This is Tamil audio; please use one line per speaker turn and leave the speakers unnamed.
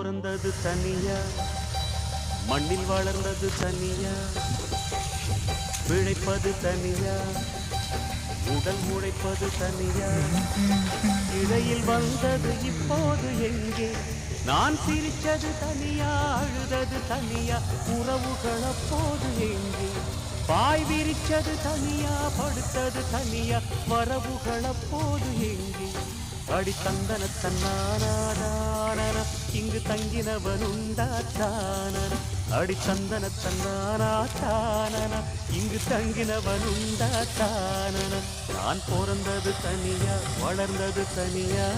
பிறந்தது தனியா, மண்ணில் வளர்ந்தது தனியா, பிழைப்பது தனியா, உடல் முளைப்பது தனியா, இடையில் வந்தது இப்போது எங்கே? நான் சிரிச்சது தனியா, அழுதது தனியா, உறவுகள் அப்போது எங்கே? பாய் விரிச்சது தனியா, படுத்தது தனியா, வரவுகள் அப்போது எங்கே? அடி தந்தன தன்னானான இங்கு தங்கினவன் உண்டாத்தான, அடி தந்தன தன்னானா இங்கு தங்கினவன் உண்டாத்தான. நான் பிறந்தது தனியா, வளர்ந்தது தனியா.